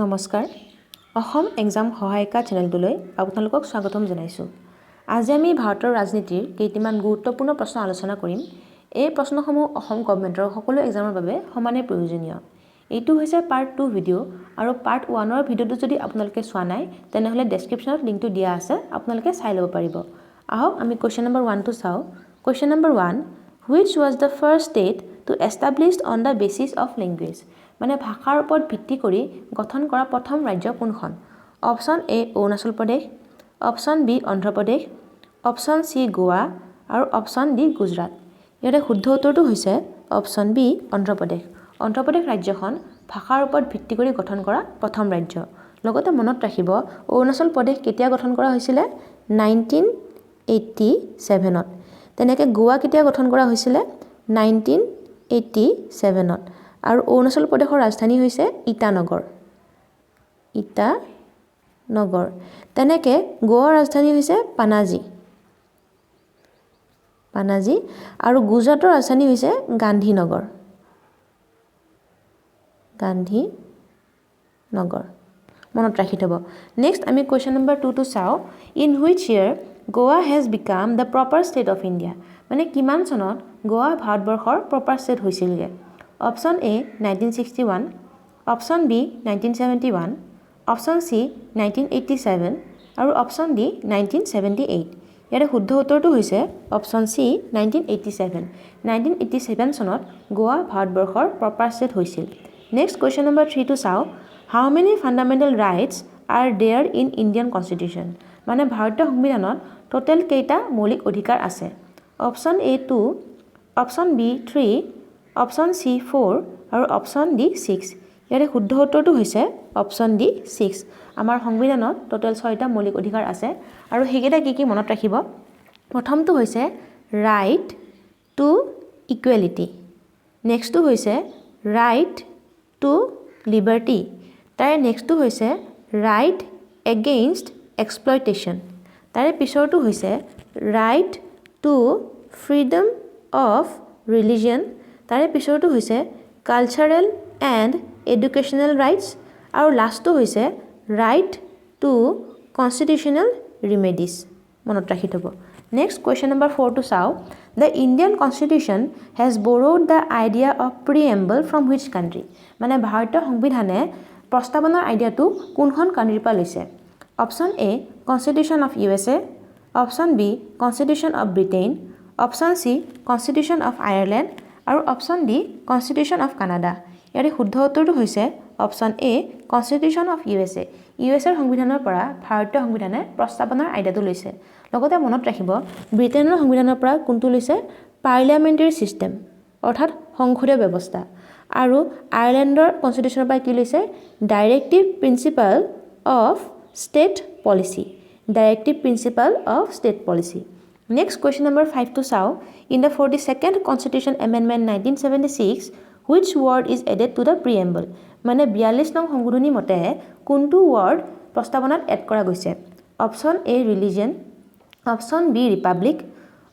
নমস্কাৰ অসম এক্সাম সহায়িকা চেনেলটোলৈ আপোনালোকক স্বাগতম জনাইছোঁ। আজি আমি ভাৰতৰ ৰাজনীতিৰ কেইটামান গুৰুত্বপূৰ্ণ প্ৰশ্ন আলোচনা কৰিম। এই প্ৰশ্নসমূহ অসম গভৰ্ণমেণ্টৰ সকলো এক্সামৰ বাবে সমানে প্ৰয়োজনীয়। এইটো হৈছে পাৰ্ট 2 ভিডিঅ' আৰু পাৰ্ট 1ৰ ভিডিঅ'টো যদি আপোনালোকে চোৱা নাই তেনেহ'লে ডেছক্ৰিপশ্যনত লিংকটো দিয়া আছে, আপোনালোকে চাই ল'ব পাৰিব। আহক আমি কুৱেশ্যন নম্বৰ 1টো চাওঁ। Question number 1, which was the first state to established on the basis of language? মানে ভাষাৰ ওপৰত ভিত্তি কৰি গঠন কৰা প্ৰথম ৰাজ্য কোনখন? Option A Arunachal Pradesh, option B Andhra Pradesh, option C Goa আৰু অপশ্যন ডি গুজৰাট। ইয়াৰে শুদ্ধ উত্তৰটো হৈছে অপশ্যন বি অন্ধ্ৰপ্ৰদেশ। অন্ধ্ৰপ্ৰদেশ ৰাজ্যখন ভাষাৰ ওপৰত ভিত্তি কৰি গঠন কৰা প্ৰথম ৰাজ্য। লগতে মনত ৰাখিব অৰুণাচল প্ৰদেশ কেতিয়া গঠন কৰা হৈছিলে? 1987ত। তেনেকৈ গোৱা কেতিয়া গঠন কৰা হৈছিলে? 1987ত। আৰু অৰুণাচল প্ৰদেশৰ ৰাজধানী হৈছে ইটানগৰ। তেনেকৈ গোৱাৰ ৰাজধানী হৈছে পানাজী আৰু গুজৰাটৰ ৰাজধানী হৈছে গান্ধীনগৰ। মনত ৰাখি থ'ব। নেক্সট আমি কুৱেশ্যন নম্বৰ 2টো চাওঁ। In which year Goa has become the proper state of India? মানে কিমান চনত গোৱা ভাৰতবৰ্ষৰ প্ৰপাৰ ষ্টেট হৈছিলগৈ? Option A 1961, option B 1971, option C 1987 আৰু অপশ্যন ডি 1978। ইয়াৰে শুদ্ধ উত্তৰটো হৈছে অপশ্যন চি 1987। 1987 চনত গোৱা ভাৰতবৰ্ষৰ প্ৰপাৰ ষ্টেট হৈছিল। নেক্সট কুৱেশ্যন নম্বৰ 3টো চাওঁ। How many fundamental rights are there in Indian constitution? মানে ভাৰতীয় সংবিধানত টোটেল কেইটা মৌলিক অধিকাৰ আছে? Option A 2, option B 3, option C 4 আৰু অপশ্যন ডি 6। ইয়াৰে শুদ্ধ উত্তৰটো হৈছে অপশ্যন ডি 6। আমাৰ সংবিধানত টোটেল 6টা মৌলিক অধিকাৰ আছে আৰু সেইকেইটা কি মনত ৰাখিব। প্ৰথমটো হৈছে ৰাইট টু ইকুৱেলিটি, নেক্সটটো হৈছে ৰাইট টু লিবাৰ্টি, তাৰে নেক্সটটো হৈছে ৰাইট এগেইনষ্ট এক্সপ্লইটেশ্যন, তাৰে পিছৰটো হৈছে right to freedom of religion, তাৰে পিছৰটো হৈছে কালচাৰেল এণ্ড এডুকেশ্যনেল ৰাইটছ আৰু লাষ্টটো হৈছে ৰাইট টু কনষ্টিটিউশ্যনেল ৰিমেডিজ। মনত ৰাখি থ'ব। নেক্সট কুৱেশ্যন নম্বৰ 4টো চাওঁ। The Indian constitution has borrowed the idea of preamble from which country? মানে ভাৰতীয় সংবিধানে প্ৰস্তাৱনাৰ আইডিয়াটো কোনখন কাণ্ট্ৰিৰ পৰা লৈছে? Option A constitution of USA, option B constitution of Britain, option C constitution of Ireland আৰু option D constitution of Canada. ইয়াৰে শুদ্ধ উত্তৰটো হৈছে option A constitution of USA। USAৰ সংবিধানৰ পৰা ভাৰতীয় সংবিধানে প্ৰস্তাৱনাৰ আইডিয়াটো লৈছে। লগতে মনত ৰাখিব ব্ৰিটেইনৰ সংবিধানৰ পৰা কোনটো লৈছে? পাৰ্লিয়ামেণ্টেৰী ছিষ্টেম অৰ্থাৎ সংসদীয় ব্যৱস্থা। আৰু আয়াৰলেণ্ডৰ কনষ্টিটিউশ্যনৰ পৰা কি লৈছে? Directive principle of state policy. Next question number 5টো চাওঁ। In the 42nd constitution amendment 1976 which word is added to the preamble? মানে 42 নং সংশোধনী মতে কোনটো ৱৰ্ড প্ৰস্তাৱনাত এড কৰা গৈছে? Option A religion, option B republic,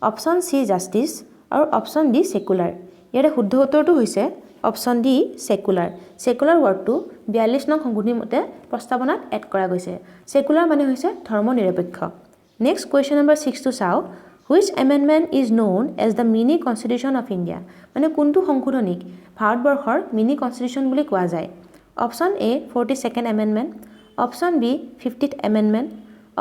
option C justice আৰু অপশ্যন ডি ছেকুলাৰ। ইয়াৰে শুদ্ধ উত্তৰটো হৈছে অপশ্যন ডি ছেকুলাৰ। ছেকুলাৰ ৱৰ্ডটো 42 নং সংশোধনী মতে প্ৰস্তাৱনাত এড কৰা গৈছে। ছেকুলাৰ মানে হৈছে ধৰ্ম নিৰপেক্ষ। নেক্সট কুৱেশ্যন নম্বৰ 6টো চাওঁ। Which amendment is known as the mini constitution of India? মানে কোনটো সংশোধনীক ভাৰতবৰ্ষৰ মিনি কনষ্টিটিউশ্যন বুলি কোৱা যায়? Option A 42nd amendment, option B 50th amendment,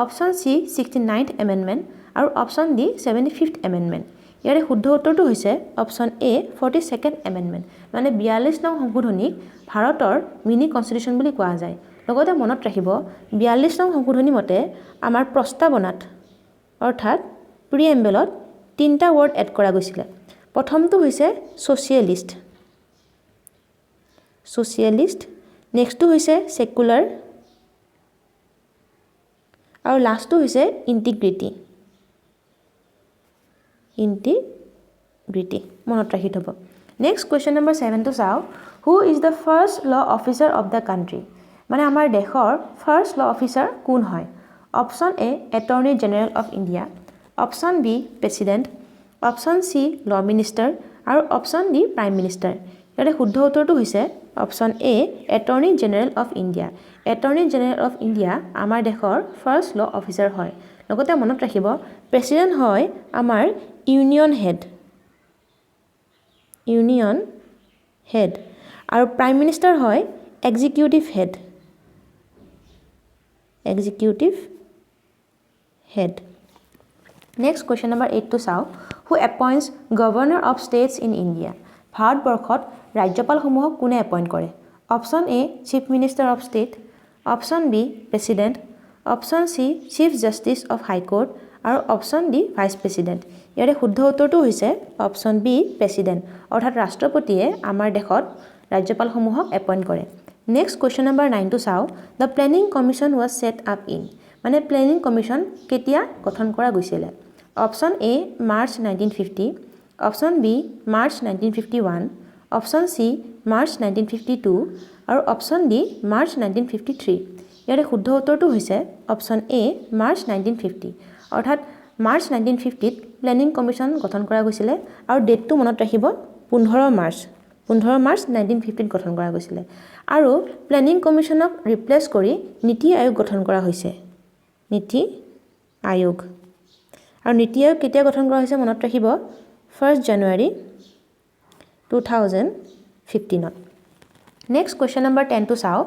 option C 69th amendment আৰু অপশ্যন ডি 75th এমেণ্ডমেণ্ট। ইয়াৰে শুদ্ধ উত্তৰটো হৈছে অপশ্যন এ 42nd এমেণ্ডমেণ্ট। মানে 42 নং সংশোধনীক ভাৰতৰ মিনি কনষ্টিটিউশ্যন বুলি কোৱা যায়। লগতে মনত ৰাখিব 42 নং সংশোধনী মতে আমাৰ প্ৰস্তাৱনাত অৰ্থাৎ প্ৰিএম্বলত 3টা ৱৰ্ড এড কৰা গৈছিলে। প্ৰথমটো হৈছে ছ'চিয়েলিষ্ট, নেক্সটটো হৈছে ছেকুলাৰ আৰু লাষ্টটো হৈছে ইণ্টিগ্ৰিটি। মনত ৰাখি থ'ব। নেক্সট কুৱেশ্যন নম্বৰ 7টো চাওঁ। Who is the first law officer of the country? মানে আমাৰ দেশৰ ফাৰ্ষ্ট ল অফিচাৰ কোন হয়? Option A attorney general of India, option B president, option C law minister আৰু অপশ্যন ডি প্ৰাইম মিনিষ্টাৰ। ইয়াৰে শুদ্ধ উত্তৰটো হৈছে option A attorney general of India attorney general of India আমাৰ দেশৰ ফাৰ্ষ্ট ল অফিচাৰ হয় লগতে মনত ৰাখিব প্ৰেচিডেণ্ট হয় আমাৰ ইউনিয়ন হেড আৰু প্ৰাইম মিনিষ্টাৰ হয় executive head next question number 8 টো চাওঁ who appoints governor of states in India ভাৰতবৰ্ষত ৰাজ্যপালসমূহক কোনে এপইণ্ট কৰে option A chief minister of state option B president option C chief justice of high court আৰু option D vice president ইয়াৰে শুদ্ধ উত্তৰটো হৈছে অপশ্যন বি প্ৰেচিডেণ্ট অৰ্থাৎ ৰাষ্ট্ৰপতিয়ে আমাৰ দেশত ৰাজ্যপালসমূহক এপইণ্ট কৰে নেক্সট কুৱেশ্যন নম্বৰ 9 টো চাওঁ the planning commission was set up in মানে প্লেনিং কমিশ্যন কেতিয়া গঠন কৰা গৈছিলে option A March 1950 option B March 1951 option C March 1952 আৰু অপশ্যন ডি মাৰ্চ 1953 ইয়াৰে শুদ্ধ উত্তৰটো হৈছে অপশ্যন এ মাৰ্চ 1950 অৰ্থাৎ মাৰ্চ 1950 ত প্লেনিং কমিশ্যন গঠন কৰা গৈছিলে আৰু ডেটটো মনত ৰাখিব 15 মাৰ্চ 1950 ত গঠন কৰা গৈছিলে আৰু প্লেনিং কমিশ্যনক ৰিপ্লেচ কৰি নীতি আয়োগ গঠন কৰা হৈছে নীতি আয়োগ আৰু নীতি আয়োগ কেতিয়া গঠন কৰা হৈছে মনত ৰাখিব 1 জানুৱাৰী 2015 ত নেক্সট কুৱেশ্যন নম্বৰ 10 টো চাওঁ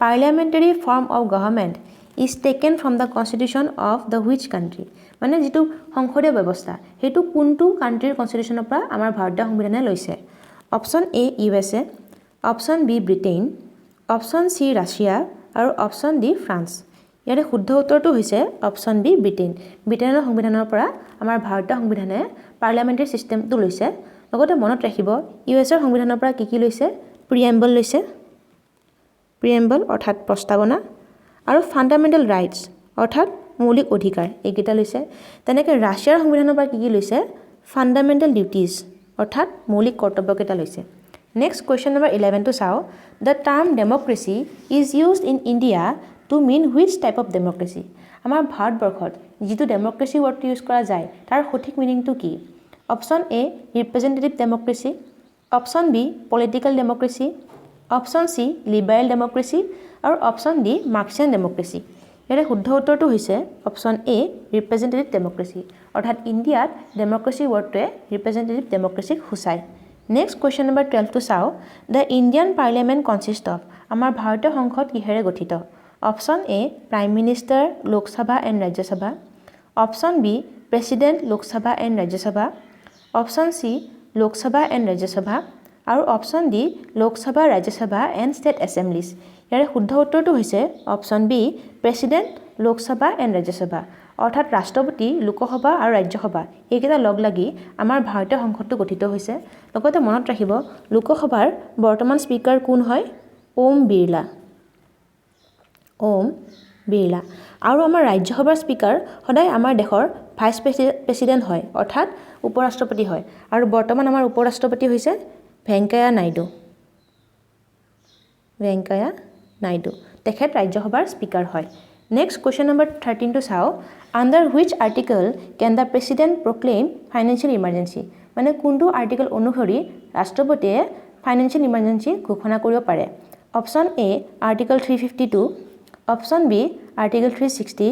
parliamentary form of government is taken from the constitution of the which country মানে যিটো সংসদীয় ব্যৱস্থা সেইটো কোনটো কাণ্ট্ৰিৰ কনষ্টিটিউশ্যনৰ পৰা আমাৰ ভাৰতীয় সংবিধানে লৈছে option A USA option B Britain option C Russia আৰু অপশ্যন ডি ফ্ৰান্স ইয়াৰে শুদ্ধ উত্তৰটো হৈছে অপশ্যন বি ব্ৰিটেইনৰ সংবিধানৰ পৰা আমাৰ ভাৰতীয় সংবিধানে পাৰ্লিয়ামেণ্টাৰী ছিষ্টেমটো লৈছে লগতে মনত ৰাখিব USৰ সংবিধানৰ পৰা কি লৈছে প্ৰিএম্বল লৈছে প্ৰিএম্বল অৰ্থাৎ প্ৰস্তাৱনা আৰু ফাণ্ডামেণ্টেল ৰাইটছ অৰ্থাৎ মৌলিক অধিকাৰ এইকেইটা লৈছে তেনেকৈ ৰাছিয়াৰ সংবিধানৰ পৰা কি লৈছে ফাণ্ডামেণ্টেল ডিউটিজ অৰ্থাৎ মৌলিক কৰ্তব্যকেইটা লৈছে নেক্সট কুৱেশ্যন নম্বৰ 11 টো চাওঁ the term democracy is used in India to mean which type of democracy আমাৰ ভাৰতবৰ্ষত যিটো ডেম'ক্ৰেচি ৱৰ্ডটো ইউজ কৰা যায় তাৰ সঠিক মিনিংটো কি option A representative democracy option B political democracy option C liberal democracy আৰু অপশ্যন ডি মাৰ্ক্সিয়ান ডেম'ক্ৰেচি ইয়াৰে শুদ্ধ উত্তৰটো হৈছে অপশ্যন এ ৰিপ্ৰেজেণ্টেটিভ ডেম'ক্ৰেচি অৰ্থাৎ ইণ্ডিয়াত ডেম'ক্ৰেচি ৱৰ্ডটোৱে ৰিপ্ৰেজেণ্টেটিভ ডেম'ক্ৰেচিক সূচায় নেক্সট কুৱেশ্যন নম্বৰ 12 টো চাওঁ the Indian parliament consist of আমাৰ ভাৰতীয় সংসদ কিহেৰে গঠিত option A prime minister Lok Sabha and Rajya Sabha option B president Lok Sabha and Rajya Sabha option C Lok Sabha and Rajya Sabha আৰু option D Lok Sabha Rajya Sabha and state assemblies ইয়াৰে শুদ্ধ উত্তৰটো হৈছে option B president Lok Sabha and Rajya Sabha অৰ্থাৎ ৰাষ্ট্ৰপতি লোকসভা আৰু ৰাজ্যসভা এইকেইটা লগ লাগি আমাৰ ভাৰতীয় সংসদটো গঠিত হৈছে লগতে মনত ৰাখিব লোকসভাৰ বৰ্তমান স্পীকাৰ কোন হয় ওম বিৰলা আৰু আমাৰ ৰাজ্যসভাৰ স্পীকাৰ সদায় আমাৰ দেশৰ ভাইচ প্ৰেচিডেণ্ট হয় অৰ্থাৎ উপৰাষ্ট্ৰপতি হয় আৰু বৰ্তমান আমাৰ উপৰাষ্ট্ৰপতি হৈছে ভেংকায়া নাইডু তেখেত ৰাজ্যসভাৰ স্পীকাৰ হয় নেক্সট কুৱেশ্যন নম্বৰ 13 টো চাওঁ under which article can the president proclaim financial emergency মানে কোনটো আৰ্টিকল অনুসৰি ৰাষ্ট্ৰপতিয়ে ফাইনেন্সিয়েল ইমাৰ্জেঞ্চি ঘোষণা কৰিব পাৰে option A article 352 option B article 360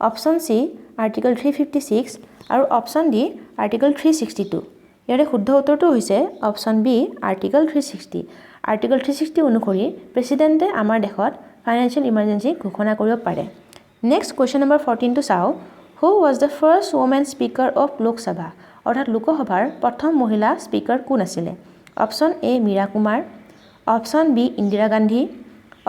option C article 356 আৰু অপশ্যন ডি আৰ্টিকল 362 ইয়াৰে শুদ্ধ উত্তৰটো হৈছে অপশ্যন বি আৰ্টিকল 360 আৰ্টিকল 360 অনুসৰি প্ৰেচিডেণ্টে আমাৰ দেশত ফাইনেন্সিয়েল ইমাৰ্জেঞ্চি ঘোষণা কৰিব পাৰে নেক্সট কুৱেশ্যন নম্বৰ 14 টো চাওঁ who was the first women speaker of Lok Sabha অৰ্থাৎ লোকসভাৰ প্ৰথম মহিলা স্পীকাৰ কোন আছিলে option A Meira Kumar option B Indira Gandhi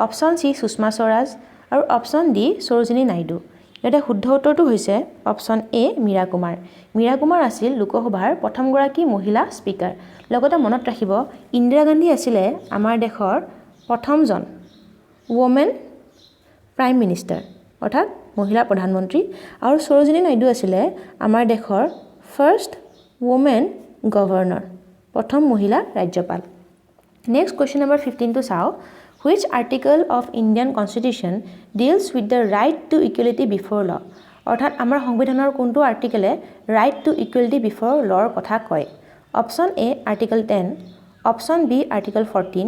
option C Sushma Swaraj আৰু অপশ্যন ডি সৰোজিনী নাইডু ইয়াতে শুদ্ধ উত্তৰটো হৈছে অপশ্যন এ মীৰা কুমাৰ আছিল লোকসভাৰ প্ৰথমগৰাকী মহিলা স্পীকাৰ লগতে মনত ৰাখিব ইন্দিৰা গান্ধী আছিলে আমাৰ দেশৰ প্ৰথমজন ওমেন প্ৰাইম মিনিষ্টাৰ অৰ্থাৎ মহিলা প্ৰধানমন্ত্ৰী আৰু সৰোজিনী নাইডু আছিলে আমাৰ দেশৰ ফাৰ্ষ্ট ওমেন গভৰ্ণৰ প্ৰথম মহিলা ৰাজ্যপাল নেক্সট কুৱেশ্যন নম্বৰ 15 টো চাওঁ Which article of Indian Constitution deals with the right to equality before law? অৰ্থাৎ আমাৰ সংবিধানৰ কোনটো আৰ্টিকেলে right to equality before law কথা কয়? Option A article 10, option B article 14,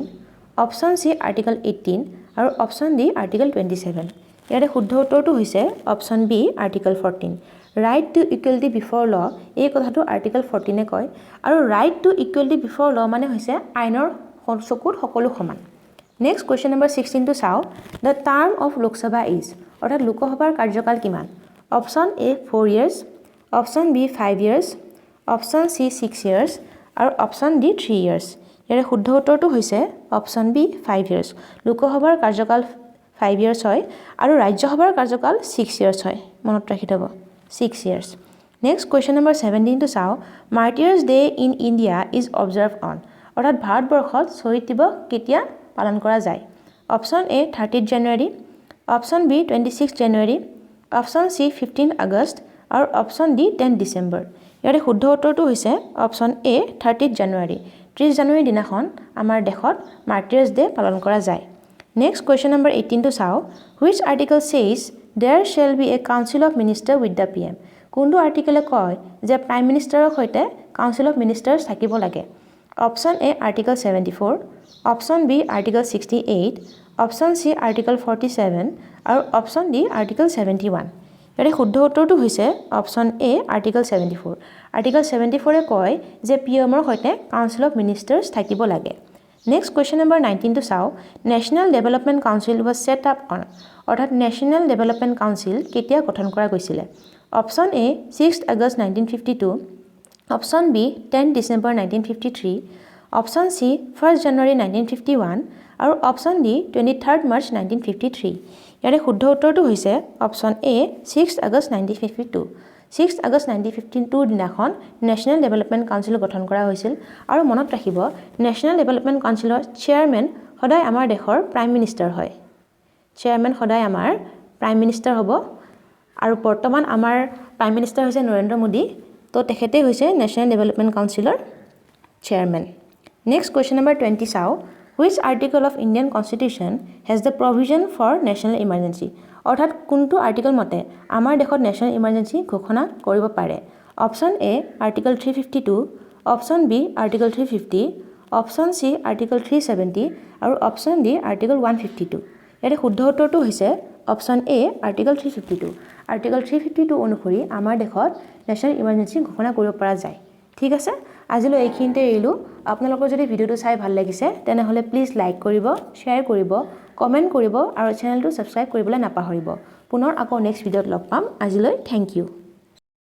option C article 18 আৰু অপশ্যন ডি আৰ্টিকল 27 ইয়াৰে শুদ্ধ উত্তৰটো হৈছে option B article 14 right to equality before law এই কথাটো আৰ্টিকল 14 কয় আৰু ৰাইট টু ইকুৱেলিটি বিফৰ ল মানে হৈছে আইনৰ চকুত সকলো সমান নেক্সট কুৱেশ্যন নম্বৰ 16 টো চাও the term of Lok Sabha is অৰ্থাৎ লোকসভাৰ কাৰ্যকাল কিমান option A 4 years option B 5 years option C 6 years আৰু অপশ্যন ডি 3 ইয়াৰ্ছ ইয়াৰে শুদ্ধ উত্তৰটো হৈছে অপশ্যন বি 5 ইয়াৰ্ছ লোকসভাৰ কাৰ্যকাল 5 ইয়াৰ্ছ হয় আৰু ৰাজ্যসভাৰ কাৰ্যকাল 6 ইয়াৰ্ছ হয় মনত ৰাখি থব 6 ইয়াৰ্ছ নেক্সট কুৱেশ্যন নম্বৰ 17 টো চাও martyrs day in India is observe on অৰ্থাৎ ভাৰতবৰ্ষত শ্বহীদ দিৱস কেতিয়া পালন কৰা যায় অপশ্যন এ 30 জানুৱাৰী অপশ্যন বি 26 জানুৱাৰী অপশ্যন চি 15 আগষ্ট আৰু অপশ্যন ডি 10 ডিচেম্বৰ ইয়াৰে শুদ্ধ উত্তৰটো হৈছে অপশ্যন এ 30 জানুৱাৰী 30 জানুৱাৰী দিনাখন আমাৰ দেশত মাৰ্টিয়াৰ্ছ ডে পালন কৰা যায় নেক্সট কুৱেশ্যন নম্বৰ 18 টো চাও which article says there shall be a council of minister with the PM কোনটো আৰ্টিকলে কয় যে প্ৰাইম মিনিষ্টাৰৰ সৈতে কাউন্সিল অফ মিনিষ্টাৰ্ছ থাকিব লাগে option A article 74 option B article 68 option C article 47 আৰু অপশ্যন ডি আৰ্টিকল 71 ইয়াৰে শুদ্ধ উত্তৰটো হৈছে অপশ্যন এ আৰ্টিকল 74 আৰ্টিকল 74 কয় যে PMৰ সৈতে কাউন্সিল অফ মিনিষ্টাৰ্ছ থাকিব লাগে নেক্সট কুৱেশ্যন নম্বৰ 19 টো চাও national development council was set up on অৰ্থাৎ নেশ্যনেল ডেভেলপমেণ্ট কাউন্সিল কেতিয়া গঠন কৰা গৈছিলে option A 6 August 1952 option B 10 December 1953 option C 1 January 1951 আৰু অপশ্যন ডি 23 মাৰ্চ 1953 ইয়াৰে শুদ্ধ উত্তৰটো হৈছে অপশ্যন এ 6 আগষ্ট 1952 6 আগষ্ট 1952 দিনাখন নেশ্যনেল ডেভেলপমেণ্ট কাউন্সিল গঠন কৰা হৈছিল আৰু মনত ৰাখিব নেশ্যনেল ডেভেলপমেণ্ট কাউন্সিলৰ চেয়াৰমেন সদায় আমাৰ দেশৰ প্ৰাইম মিনিষ্টাৰ হয় চেয়াৰমেন সদায় আমাৰ প্ৰাইম মিনিষ্টাৰ হ'ব আৰু বৰ্তমান আমাৰ প্ৰাইম মিনিষ্টাৰ হৈছে নৰেন্দ্ৰ মোদী তো তেখেতেই হৈছে নেশ্যনেল ডেভেলপমেণ্ট কাউন্সিলৰ চেয়াৰমেন নেক্সট কুৱেশ্যন নম্বৰ 20 চাও which article of Indian constitution has the provision for national emergency অৰ্থাৎ কোনটো আৰ্টিকল মতে আমাৰ দেশত নেশ্যনেল ইমাৰ্জেঞ্চি ঘোষণা কৰিব পাৰে option A article 352 option B article 350 option C article 370 আৰু অপশ্যন ডি আৰ্টিকল 152 ইয়াৰে শুদ্ধ উত্তৰটো হৈছে অপশ্যন এ আৰ্টিকল 352 আৰ্টিকল 352 অনুসৰি আমাৰ দেশত নেশ্যনেল ইমাৰ্জেঞ্চি ঘোষণা কৰিব পৰা যায় ঠিক আছে আজিলৈ এইখিনিতে এৰিলোঁ আপোনালোকৰ যদি ভিডিঅ'টো চাই ভাল লাগিছে তেনেহ'লে প্লিজ লাইক কৰিব শ্বেয়াৰ কৰিব কমেণ্ট কৰিব আৰু চেনেলটো ছাবস্ক্ৰাইব কৰিবলৈ নাপাহৰিব পুনৰ আকৌ নেক্সট ভিডিঅ'ত লগ পাম আজিলৈ থেংক ইউ